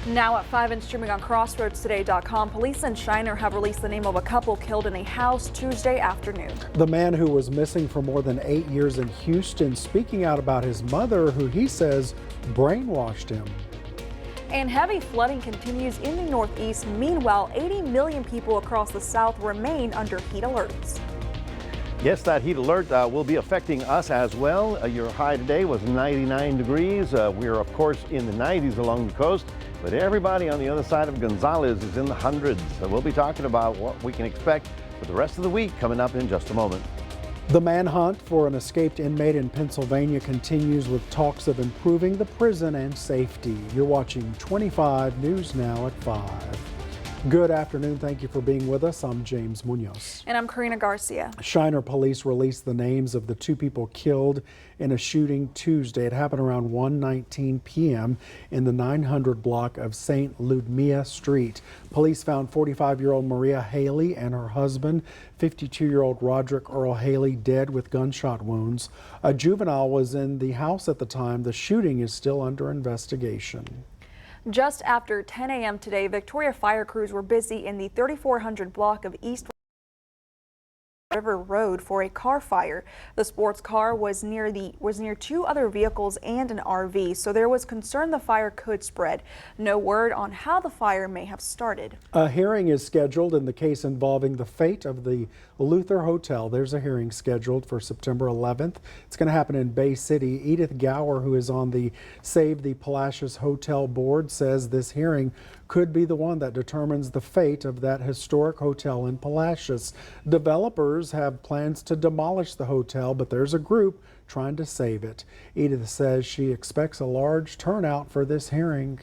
Now at 5 and streaming on CrossroadsToday.com, police in Shiner have released the name of a couple killed in a house Tuesday afternoon. The man who was missing for more than 8 years in Houston speaking out about his mother, who he says brainwashed him. And heavy flooding continues in the Northeast. Meanwhile, 80 million people across the South remain under heat alerts. Yes, that heat alert will be affecting us as well. Your high today was 99 degrees. We're, of course, in the 90s along the coast, but everybody on the other side of Gonzales is in the hundreds. So we'll be talking about what we can expect for the rest of the week coming up in just a moment. The manhunt for an escaped inmate in Pennsylvania continues with talks of improving the prison and safety. You're watching 25 News Now at 5. Good afternoon. Thank you for being with us. I'm James Munoz. And I'm Karina Garcia. Shiner police released the names of the two people killed in a shooting Tuesday. It happened around 1:19 p.m. in the 900 block of St. Ludmilla Street. Police found 45-year-old Maria Haley and her husband, 52-year-old Roderick Earl Haley, dead with gunshot wounds. A juvenile was in the house at the time. The shooting is still under investigation. Just after 10 a.m. today, Victoria fire crews were busy in the 3400 block of East River Road for a car fire. The sports car was near two other vehicles and an RV, so there was concern the fire could spread. No word on how the fire may have started. A hearing is scheduled in the case involving the fate of the Luther Hotel. There's a hearing scheduled for September 11th. It's going to happen in Bay City. Edith Gower, who is on the Save the Palacios Hotel board, says this hearing could be the one that determines the fate of that historic hotel in Palacios. Developers have plans to demolish the hotel, but there's a group trying to save it. Edith says she expects a large turnout for this hearing.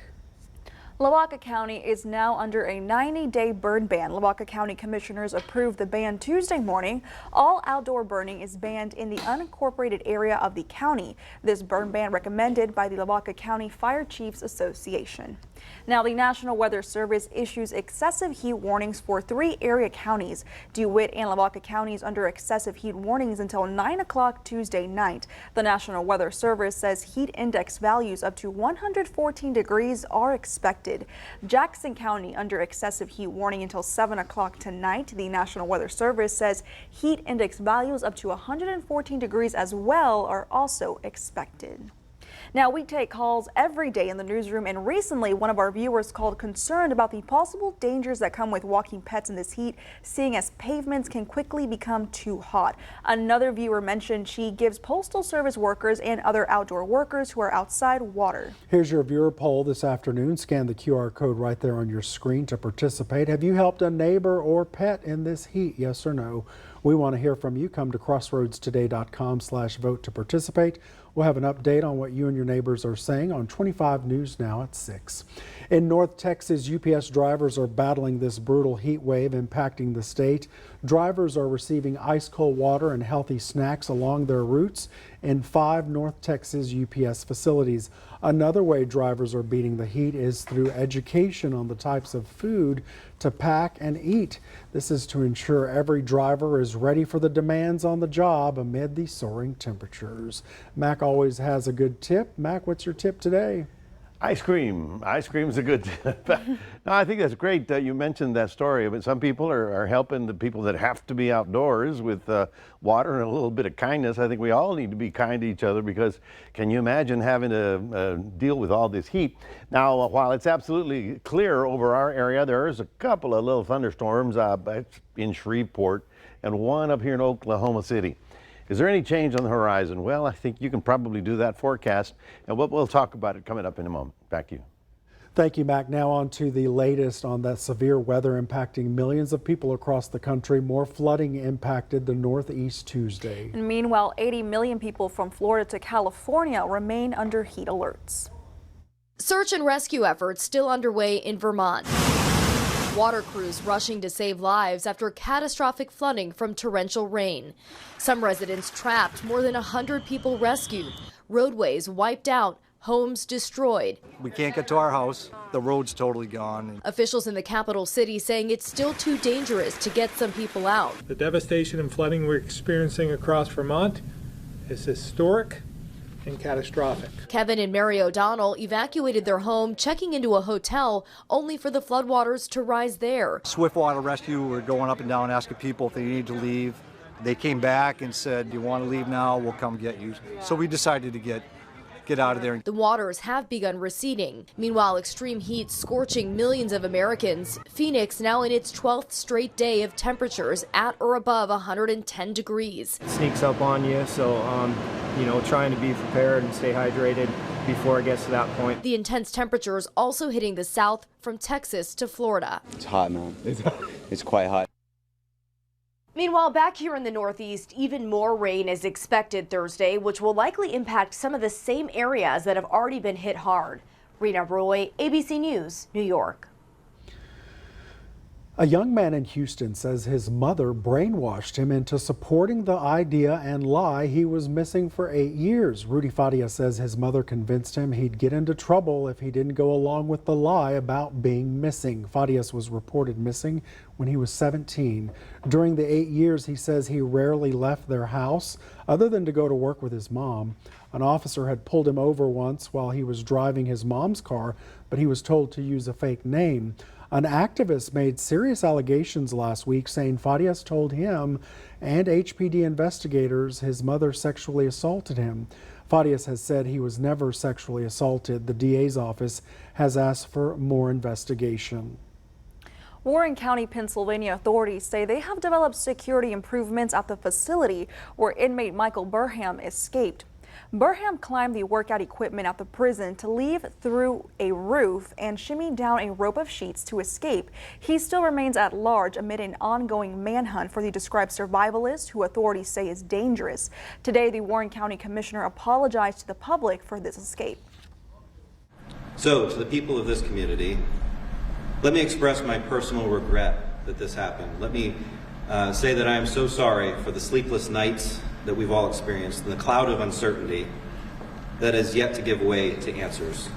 Lavaca County is now under a 90-day burn ban. Lavaca County commissioners approved the ban Tuesday morning. All outdoor burning is banned in the unincorporated area of the county. This burn ban recommended by the Lavaca County Fire Chiefs Association. Now, the National Weather Service issues excessive heat warnings for 3 area counties. DeWitt and Lavaca counties under excessive heat warnings until 9 o'clock Tuesday night. The National Weather Service says heat index values up to 114 degrees are expected. Jackson County under excessive heat warning until 7 o'clock tonight. The National Weather Service says heat index values up to 114 degrees as well are also expected. Now, we take calls every day in the newsroom, and recently one of our viewers called concerned about the possible dangers that come with walking pets in this heat, seeing as pavements can quickly become too hot. Another viewer mentioned she gives Postal Service workers and other outdoor workers who are outside water. Here's your viewer poll this afternoon. Scan the QR code right there on your screen to participate. Have you helped a neighbor or pet in this heat? Yes or no? We want to hear from you. Come to crossroadstoday.com/vote to participate. We'll have an update on what you and your neighbors are saying on 25 News Now at 6. In North Texas, UPS drivers are battling this brutal heat wave impacting the state. Drivers are receiving ice cold water and healthy snacks along their routes in 5 North Texas UPS facilities. Another way drivers are beating the heat is through education on the types of food to pack and eat. This is to ensure every driver is ready for the demands on the job amid the soaring temperatures. Mac always has a good tip. Mac, what's your tip today? Ice cream. Ice cream is a good tip. No, I think that's great that you mentioned that story. But some people are helping the people that have to be outdoors with water and a little bit of kindness. I think we all need to be kind to each other, because can you imagine having to deal with all this heat? Now, while it's absolutely clear over our area, there's a couple of little thunderstorms in Shreveport and one up here in Oklahoma City. Is there any change on the horizon? Well, I think you can probably do that forecast, and we'll talk about it coming up in a moment. Back to you. Thank you, Mac. Now on to the latest on that severe weather impacting millions of people across the country. More flooding impacted the Northeast Tuesday. And meanwhile, 80 million people from Florida to California remain under heat alerts. Search and rescue efforts still underway in Vermont. Water crews rushing to save lives after catastrophic flooding from torrential rain. Some residents trapped, more than 100 people rescued. Roadways wiped out, homes destroyed. We can't get to our house. The road's totally gone. Officials in the capital city saying it's still too dangerous to get some people out. The devastation and flooding we're experiencing across Vermont is historic. and catastrophic. Kevin and Mary O'Donnell evacuated their home, checking into a hotel, only for the floodwaters to rise there. Swift Water Rescue were going up and down asking people if they needed to leave. They came back and said, "You want to leave now? We'll come get you." So we decided to get out of there. The waters have begun receding. Meanwhile, extreme heat scorching millions of Americans. Phoenix now in its 12th straight day of temperatures at or above 110 degrees. It sneaks up on you, so trying to be prepared and stay hydrated before it gets to that point. The intense temperatures also hitting the south from Texas to Florida. It's hot, man. It's quite hot. Meanwhile, back here in the Northeast, even more rain is expected Thursday, which will likely impact some of the same areas that have already been hit hard. Rena Roy, ABC News, New York. A young man in Houston says his mother brainwashed him into supporting the idea and lie he was missing for 8 years. Rudy Fadia says his mother convinced him he'd get into trouble if he didn't go along with the lie about being missing. Fadias was reported missing when he was 17. During the 8 years, he says he rarely left their house other than to go to work with his mom. An officer had pulled him over once while he was driving his mom's car, but he was told to use a fake name. An activist made serious allegations last week saying Fadias told him and HPD investigators his mother sexually assaulted him. Fadias has said he was never sexually assaulted. The DA's office has asked for more investigation. Warren County, Pennsylvania authorities say they have developed security improvements at the facility where inmate Michael Burham escaped. Burham climbed the workout equipment at the prison to leave through a roof and shimmy down a rope of sheets to escape. He still remains at large amid an ongoing manhunt for the described survivalist, who authorities say is dangerous. Today, the Warren County Commissioner apologized to the public for this escape. So, to the people of this community, let me express my personal regret that this happened. Let me say that I am so sorry for the sleepless nights that we've all experienced and the cloud of uncertainty that is yet to give way to answers.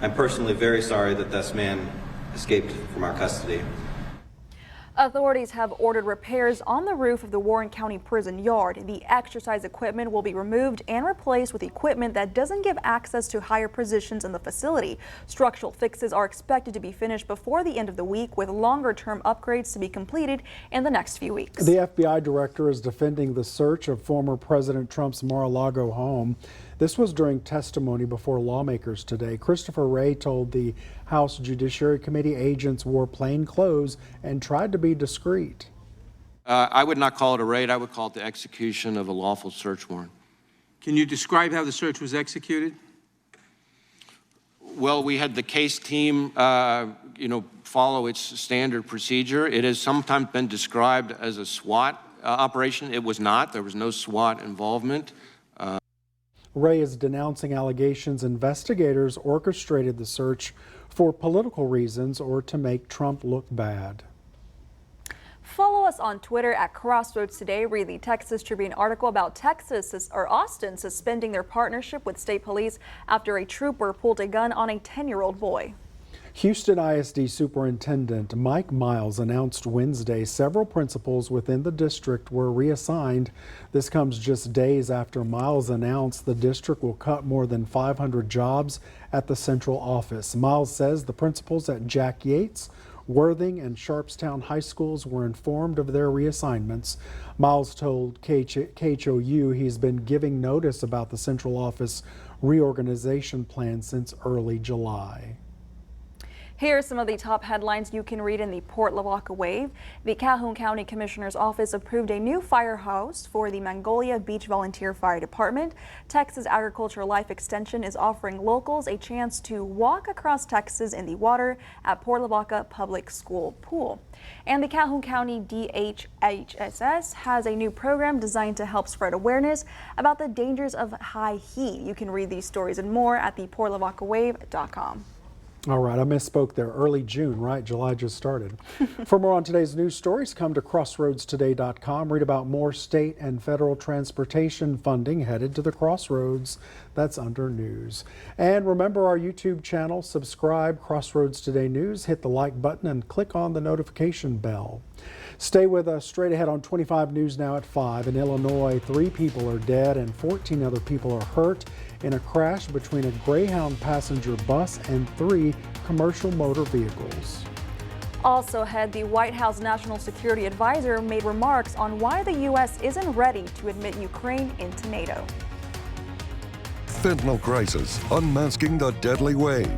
I'm personally very sorry that this man escaped from our custody. Authorities have ordered repairs on the roof of the Warren County Prison yard. The exercise equipment will be removed and replaced with equipment that doesn't give access to higher positions in the facility. Structural fixes are expected to be finished before the end of the week, with longer-term upgrades to be completed in the next few weeks. The FBI director is defending the search of former President Trump's Mar-a-Lago home. This was during testimony before lawmakers today. Christopher Wray told the House Judiciary Committee agents wore plain clothes and tried to be discreet. I would not call it a raid. I would call it the execution of a lawful search warrant. Can you describe how the search was executed? Well, we had the case team, follow its standard procedure. It has sometimes been described as a SWAT operation. It was not. There was no SWAT involvement. Wray is denouncing allegations investigators orchestrated the search for political reasons or to make Trump look bad. Follow us on Twitter at Crossroads Today. Read the Texas Tribune article about Austin suspending their partnership with state police after a trooper pulled a gun on a 10-year-old boy. Houston ISD Superintendent Mike Miles announced Wednesday several principals within the district were reassigned. This comes just days after Miles announced the district will cut more than 500 jobs at the central office. Miles says the principals at Jack Yates, Worthing, and Sharpstown high schools were informed of their reassignments. Miles told KHOU he's been giving notice about the central office reorganization plan since early July. Here are some of the top headlines you can read in the Port Lavaca Wave. The Calhoun County Commissioner's Office approved a new firehouse for the Magnolia Beach Volunteer Fire Department. Texas Agricultural Life Extension is offering locals a chance to walk across Texas in the water at Port Lavaca Public School Pool. And the Calhoun County DHHSS has a new program designed to help spread awareness about the dangers of high heat. You can read these stories and more at theportlavacawave.com. All right, I misspoke there. Early June, right? July just started. For more on today's news stories, come to crossroadstoday.com. Read about more state and federal transportation funding headed to the crossroads. That's under news. And remember our YouTube channel. Subscribe, Crossroads Today News. Hit the like button and click on the notification bell. Stay with us. Straight ahead on 25 News Now at 5. In Illinois, 3 people are dead and 14 other people are hurt in a crash between a Greyhound passenger bus and 3 commercial motor vehicles. Also ahead, the White House National Security Advisor made remarks on why the U.S. isn't ready to admit Ukraine into NATO. Fentanyl crisis, unmasking the deadly wave.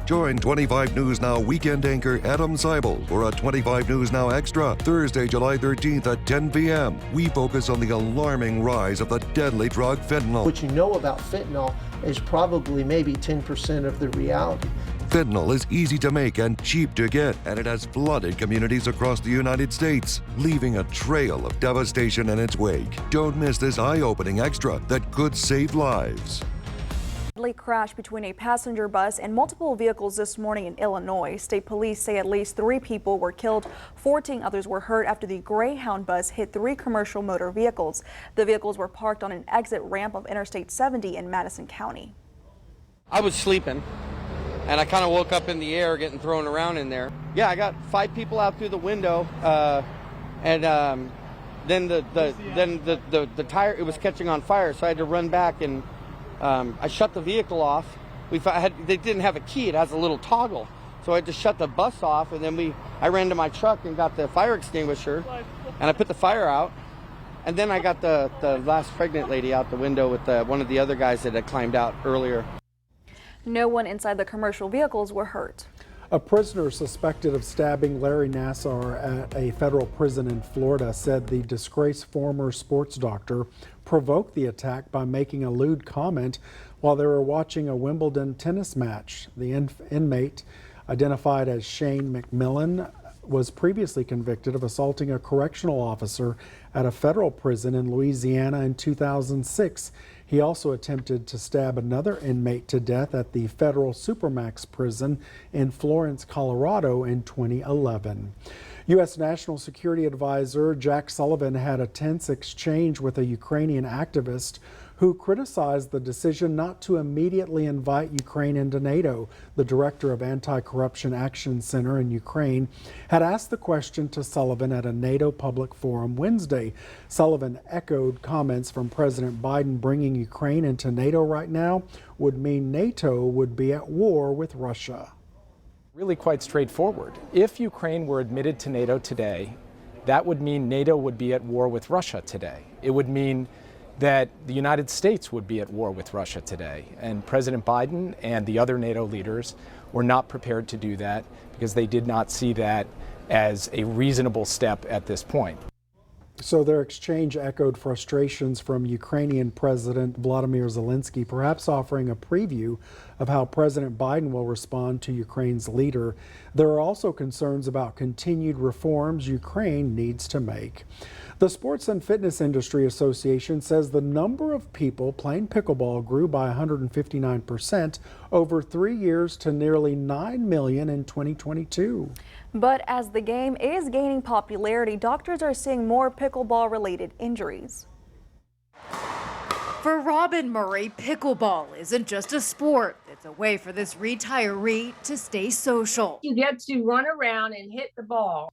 Join 25 News Now weekend anchor Adam Seibel for a 25 News Now Extra, Thursday, July 13th at 10 p.m. We focus on the alarming rise of the deadly drug fentanyl. What you know about fentanyl is probably maybe 10% of the reality. Fentanyl is easy to make and cheap to get, and it has flooded communities across the United States, leaving a trail of devastation in its wake. Don't miss this eye-opening extra that could save lives. Deadly crash between a passenger bus and multiple vehicles this morning in Illinois. State police say at least 3 people were killed, 14 others were hurt after the Greyhound bus hit 3 commercial motor vehicles. The vehicles were parked on an exit ramp of Interstate 70 in Madison County. I was sleeping, and I kind of woke up in the air getting thrown around in there. Yeah, I got 5 people out through the window, and then the tire, it was catching on fire, so I had to run back, and I shut the vehicle off. They didn't have a key, it has a little toggle, so I had to shut the bus off, and then I ran to my truck and got the fire extinguisher, and I put the fire out, and then I got the last pregnant lady out the window with one of the other guys that had climbed out earlier. No one inside the commercial vehicles were hurt. A prisoner suspected of stabbing Larry Nassar at a federal prison in Florida said the disgraced former sports doctor provoked the attack by making a lewd comment while they were watching a Wimbledon tennis match. The inmate, identified as Shane McMillan, was previously convicted of assaulting a correctional officer at a federal prison in Louisiana in 2006. He also attempted to stab another inmate to death at the federal Supermax prison in Florence, Colorado in 2011. U.S. National Security Advisor Jack Sullivan had a tense exchange with a Ukrainian activist who criticized the decision not to immediately invite Ukraine into NATO. The director of Anti-Corruption Action Center in Ukraine had asked the question to Sullivan at a NATO public forum Wednesday. Sullivan echoed comments from President Biden bringing Ukraine into NATO right now would mean NATO would be at war with Russia. Really quite straightforward. If Ukraine were admitted to NATO today, that would mean NATO would be at war with Russia today. It would mean that the United States would be at war with Russia today. And President Biden and the other NATO leaders were not prepared to do that because they did not see that as a reasonable step at this point. So their exchange echoed frustrations from Ukrainian President Volodymyr Zelensky, perhaps offering a preview of how President Biden will respond to Ukraine's leader. There are also concerns about continued reforms Ukraine needs to make. The Sports and Fitness Industry Association says the number of people playing pickleball grew by 159% over 3 years to nearly 9 million in 2022. But as the game is gaining popularity, doctors are seeing more pickleball-related injuries. For Robin Murray, pickleball isn't just a sport. It's a way for this retiree to stay social. You get to run around and hit the ball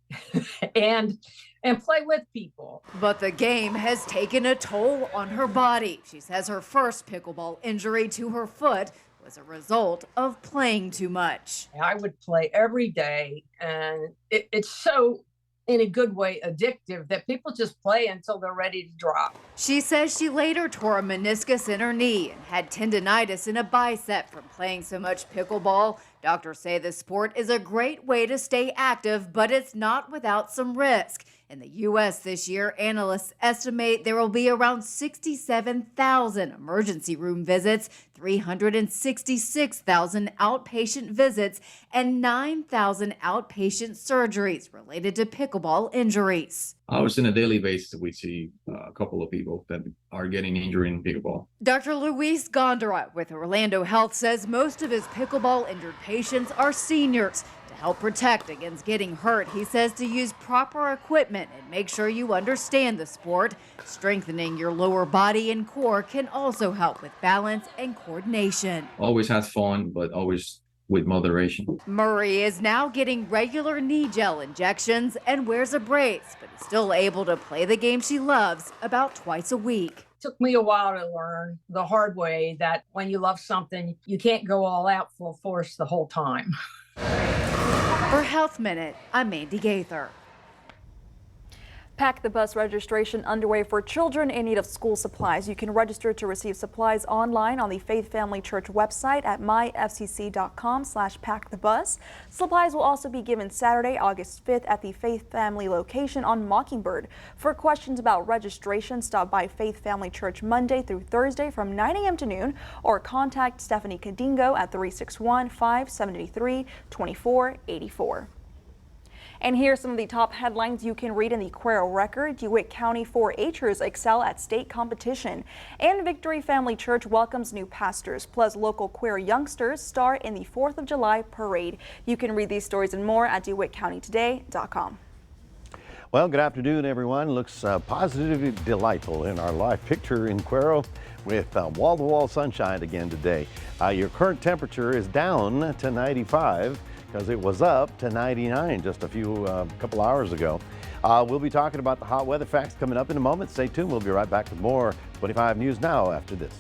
and play with people. But the game has taken a toll on her body. She says her first pickleball injury to her foot was a result of playing too much. I would play every day, and it's so, in a good way, addictive that people just play until they're ready to drop. She says she later tore a meniscus in her knee and had tendonitis in a bicep from playing so much pickleball. Doctors say the sport is a great way to stay active, but it's not without some risk. In the U.S. this year, analysts estimate there will be around 67,000 emergency room visits, 366,000 outpatient visits, and 9,000 outpatient surgeries related to pickleball injuries. On a daily basis, we see a couple of people that are getting injured in pickleball. Dr. Luis Gondara with Orlando Health says most of his pickleball injured patients are seniors. To help protect against getting hurt, he says to use proper equipment and make sure you understand the sport. Strengthening your lower body and core can also help with balance and coordination. Always has fun, but always with moderation. Murray is now getting regular knee gel injections and wears a brace, but is still able to play the game she loves about twice a week. Took me a while to learn the hard way that when you love something, you can't go all out full force the whole time. For Health Minute, I'm Mandy Gaither. Pack the Bus registration underway for children in need of school supplies. You can register to receive supplies online on the Faith Family Church website at myfcc.com/packthebus. Supplies will also be given Saturday, August 5th at the Faith Family location on Mockingbird. For questions about registration, stop by Faith Family Church Monday through Thursday from 9 a.m. to noon or contact Stephanie Cadingo at 361-573-2484. And here are some of the top headlines you can read in the Cuero Record. DeWitt County 4-H'ers excel at state competition. And Victory Family Church welcomes new pastors. Plus, local queer youngsters star in the 4th of July parade. You can read these stories and more at DeWittCountyToday.com. Well, good afternoon, everyone. Looks positively delightful in our live picture in Cuero with wall-to-wall sunshine again today. Your current temperature is down to 95. Because it was up to 99 just a couple hours ago. We'll be talking about the hot weather facts coming up in a moment. Stay tuned. We'll be right back with more 25 News Now after this.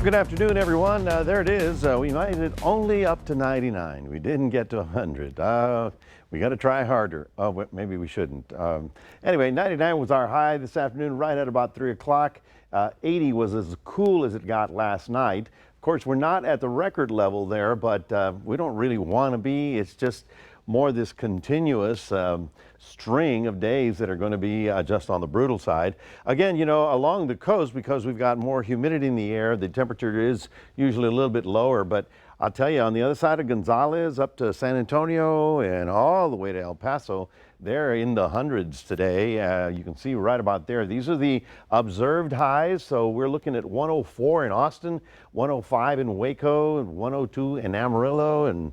Good afternoon, everyone. There it is. We made it only up to 99. We didn't get to 100. We got to try harder. Oh, maybe we shouldn't. Anyway, 99 was our high this afternoon, right at about 3 o'clock. 80 was as cool as it got last night. Of course, we're not at the record level there, but we don't really want to be. It's just more this continuous string of days that are going to be just on the brutal side. Again, you know, along the coast, because we've got more humidity in the air, the temperature is usually a little bit lower. But I'll tell you, on the other side of Gonzales, up to San Antonio and all the way to El Paso, they're in the hundreds today. You can see right about there. These are the observed highs. So we're looking at 104 in Austin, 105 in Waco, and 102 in Amarillo, and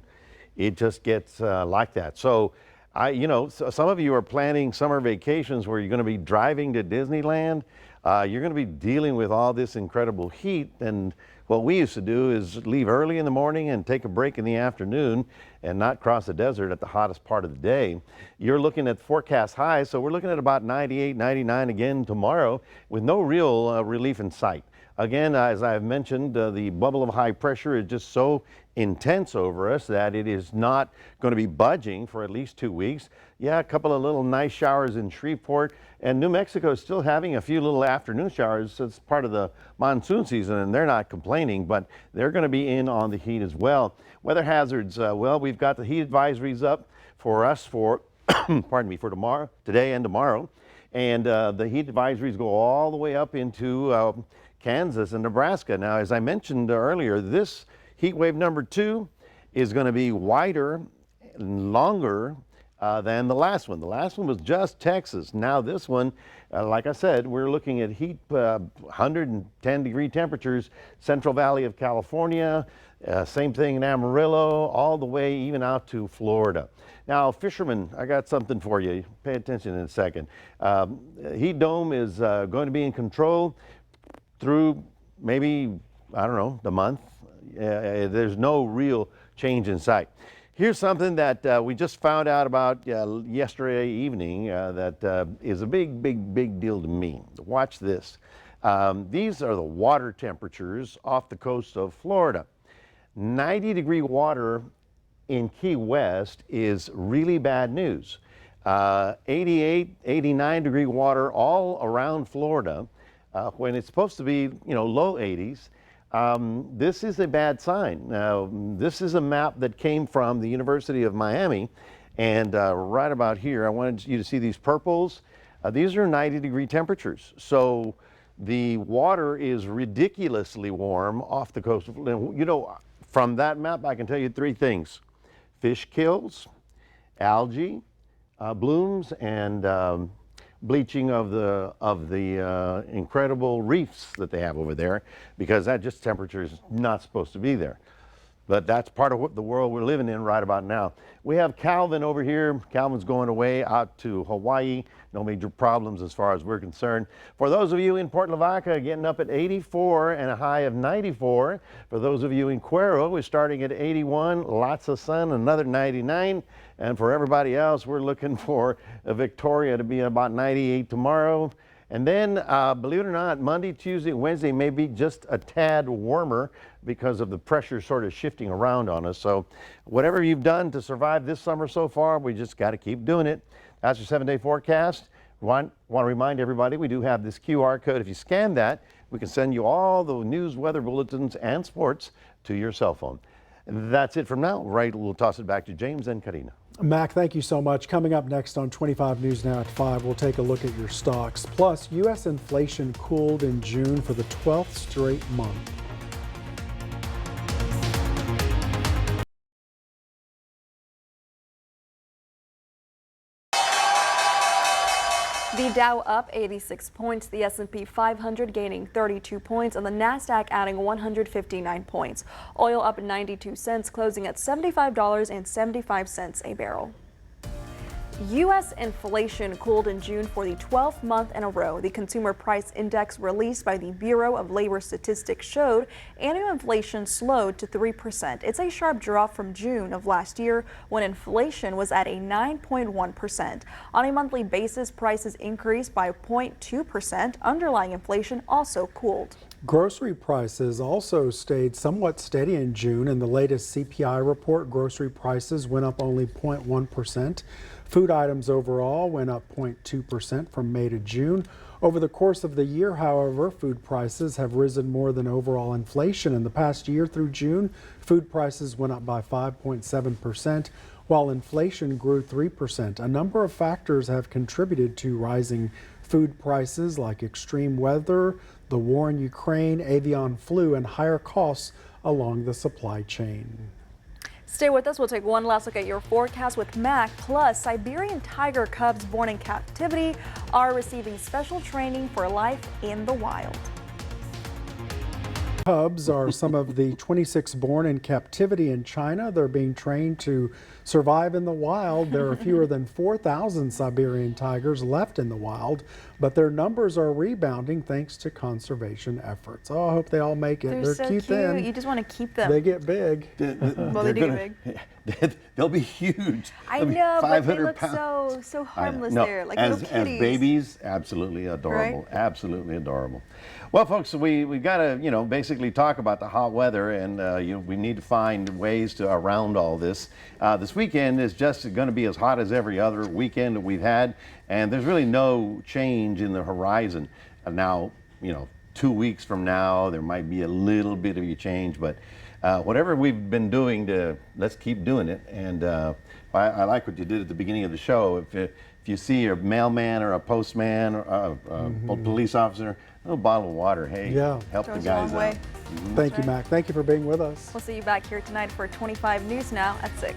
it just gets like that. So some of you are planning summer vacations where you're going to be driving to Disneyland. You're going to be dealing with all this incredible heat, and what we used to do is leave early in the morning and take a break in the afternoon and not cross the desert at the hottest part of the day. You're looking at forecast highs, so we're looking at about 98, 99 again tomorrow with no real relief in sight. Again, as I've mentioned, the bubble of high pressure is just so intense over us that it is not going to be budging for at least 2 weeks. Yeah, a couple of little nice showers in Shreveport, and New Mexico is still having a few little afternoon showers. It's part of the monsoon season, and they're not complaining, but they're going to be in on the heat as well. Weather hazards, well, we've got the heat advisories up for us for, pardon me, for tomorrow, today and tomorrow. And the heat advisories go all the way up into Kansas and Nebraska. Now, as I mentioned earlier, this heat wave number 2 is going to be wider and longer than the last one. The last one was just Texas. Now this one, like I said, we're looking at heat, 110-degree temperatures, Central Valley of California, same thing in Amarillo, all the way even out to Florida. Now, fishermen, I got something for you. Pay attention in a second. Heat dome is going to be in control through maybe, I don't know, the month. There's no real change in sight. Here's something that we just found out about yesterday evening that is a big deal to me. Watch this. These are the water temperatures off the coast of Florida. 90-degree water in Key West is really bad news. 88, 89-degree water all around Florida when it's supposed to be, low 80s. This is a bad sign. Now, this is a map that came from the University of Miami, and right about here, I wanted you to see these purples. These are 90-degree temperatures. So the water is ridiculously warm off the coast. From that map, I can tell you 3 things. Fish kills, algae blooms, and bleaching of the incredible reefs that they have over there, because that just temperature is not supposed to be there. But that's part of what the world we're living in right about now. We have Calvin over here. Calvin's going away out to Hawaii. No major problems as far as we're concerned. For those of you in Port Lavaca, getting up at 84 and a high of 94. For those of you in Cuero, we're starting at 81. Lots of sun, another 99. And for everybody else, we're looking for Victoria to be about 98 tomorrow. And then, believe it or not, Monday, Tuesday, Wednesday may be just a tad warmer because of the pressure sort of shifting around on us. So whatever you've done to survive this summer so far, we just got to keep doing it. That's your 7-day forecast. Want to remind everybody, we do have this QR code. If you scan that, we can send you all the news, weather bulletins, and sports to your cell phone. That's it from now. Right, we'll toss it back to James and Karina. Mac, thank you so much. Coming up next on 25 News Now at 5, we'll take a look at your stocks. Plus, U.S. inflation cooled in June for the 12th straight month. The Dow up 86 points, the S&P 500 gaining 32 points, and the Nasdaq adding 159 points. Oil up 92 cents, closing at $75.75 a barrel. U.S. inflation cooled in June for the 12th month in a row. The Consumer Price Index released by the Bureau of Labor Statistics showed annual inflation slowed to 3%. It's a sharp drop from June of last year when inflation was at a 9.1%. On a monthly basis, prices increased by 0.2%. Underlying inflation also cooled. Grocery prices also stayed somewhat steady in June. In the latest CPI report, grocery prices went up only 0.1%. Food items overall went up 0.2% from May to June. Over the course of the year, however, food prices have risen more than overall inflation. In the past year through June, food prices went up by 5.7%, while inflation grew 3%. A number of factors have contributed to rising food prices, like extreme weather, the war in Ukraine, avian flu, and higher costs along the supply chain. Stay with us. We'll take one last look at your forecast with Mac. Plus, Siberian tiger cubs born in captivity are receiving special training for life in the wild. Cubs are some of the 26 born in captivity in China. They're being trained to survive in the wild. There are fewer than 4,000 Siberian tigers left in the wild, but their numbers are rebounding thanks to conservation efforts. Oh, I hope they all make it. They're so cute then. You just want to keep them. They get big. Well, they do get big. They'll be huge. I They'll be know, but they look pounds. so harmless No, there, like as, little kitties. As babies, absolutely adorable. Right? Absolutely adorable. Well, folks, we've got to, basically talk about the hot weather, and we need to find ways to around all this. This weekend is just going to be as hot as every other weekend that we've had, and there's really no change in the horizon. Now, 2 weeks from now, there might be a little bit of a change, but whatever we've been doing, let's keep doing it. And I like what you did at the beginning of the show. If you see a mailman or a postman or a police officer, a little bottle of water, hey, help the guys out. Thank you, Mac. Thank you for being with us. We'll see you back here tonight for 25 News Now at 6.